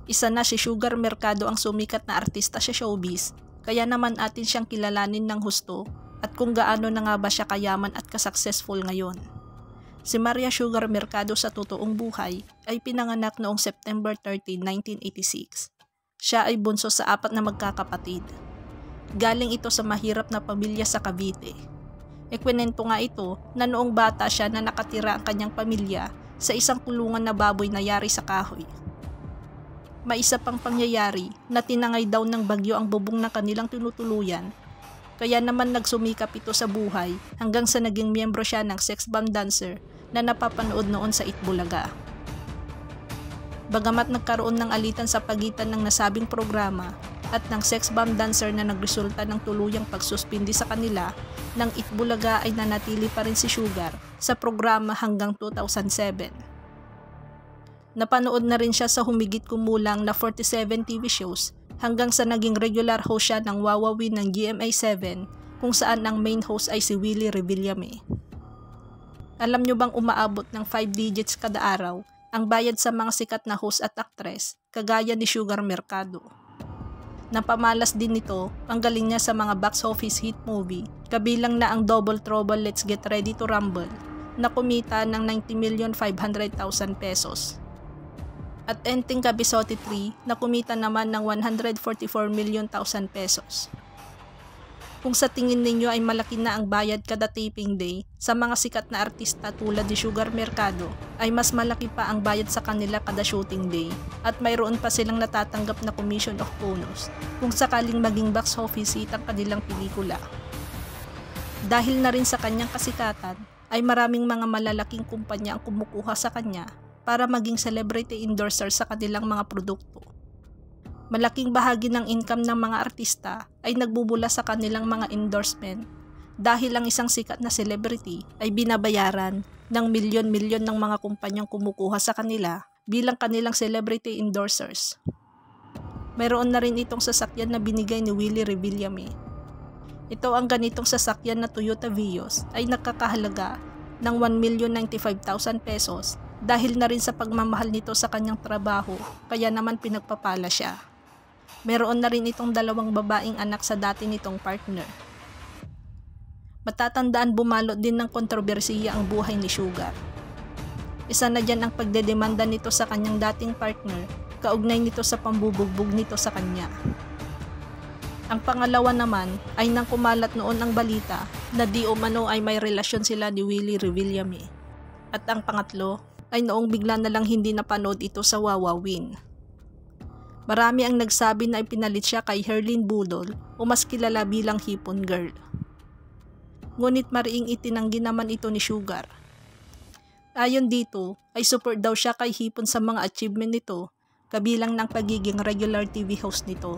Isa na si Sugar Mercado ang sumikat na artista sa showbiz, kaya naman atin siyang kilalanin ng husto at kung gaano na nga ba siya kayaman at kasuccessful ngayon. Si Maria Sugar Mercado sa totoong buhay ay pinanganak noong September 13, 1986. Siya ay bunso sa 4 na magkakapatid. Galing ito sa mahirap na pamilya sa Cavite. Ikwinento nga ito na noong bata siya na nakatira ang kanyang pamilya sa isang kulungan na baboy na yari sa kahoy. May isa pang pangyayari na tinangay daw ng bagyo ang bubong ng kanilang tinutuluyan, kaya naman nagsumikap ito sa buhay hanggang sa naging miyembro siya ng sex bomb dancer na napapanood noon sa Itbulaga. Bagamat nagkaroon ng alitan sa pagitan ng nasabing programa at ng sex bomb dancer na nagresulta ng tuluyang pagsuspindi sa kanila, ng Itbulaga ay nanatili pa rin si Sugar sa programa hanggang 2007. Napanood na rin siya sa humigit kumulang na 47 TV shows hanggang sa naging regular host siya ng Wawawin ng GMA7 kung saan ang main host ay si Willie Revillame. Alam nyo bang umaabot ng 5 digits kada araw ang bayad sa mga sikat na host at actress kagaya ni Sugar Mercado? Napamalas din nito ang galing niya sa mga box office hit movie, kabilang na ang Double Trouble Let's Get Ready to Rumble na kumita ng 90,500,000 pesos. At Enting Kabisote 3 na kumita naman ng 144,000,000 pesos. Kung sa tingin ninyo ay malaki na ang bayad kada taping day sa mga sikat na artista tulad ni Sugar Mercado, ay mas malaki pa ang bayad sa kanila kada shooting day at mayroon pa silang natatanggap na commission of bonus kung sakaling maging box office hit ang kanilang pelikula. Dahil na rin sa kanyang kasikatan, ay maraming mga malalaking kumpanya ang kumukuha sa kanya para maging celebrity endorser sa kanilang mga produkto. Malaking bahagi ng income ng mga artista ay nagbubula sa kanilang mga endorsement dahil ang isang sikat na celebrity ay binabayaran ng milyon-milyon ng mga kumpanyang kumukuha sa kanila bilang kanilang celebrity endorsers. Mayroon na rin itong sasakyan na binigay ni Willie Revillame. Ito ang ganitong sasakyan na Toyota Vios ay nakakahalaga ng 1,095,000 pesos dahil na rin sa pagmamahal nito sa kanyang trabaho, kaya naman pinagpapala siya. Meron na rin itong 2 babaeng anak sa dati nitong partner. Matatandaan bumalot din ng kontrobersiya ang buhay ni Sugar. Isa na dyan ang pagdedemanda nito sa kanyang dating partner, kaugnay nito sa pambubugbog nito sa kanya. Ang pangalawa naman ay nang kumalat noon ang balita na di umano ay may relasyon sila ni Willie Revillame. At ang pangatlo ay noong bigla na lang hindi napanood ito sa Wawawin. Marami ang nagsabi na ipinalit siya kay Herlin Budol o mas kilala bilang Hipon Girl. Ngunit mariing itinanggi naman ito ni Sugar. Ayon dito ay support daw siya kay Hipon sa mga achievement nito, kabilang ng pagiging regular TV host nito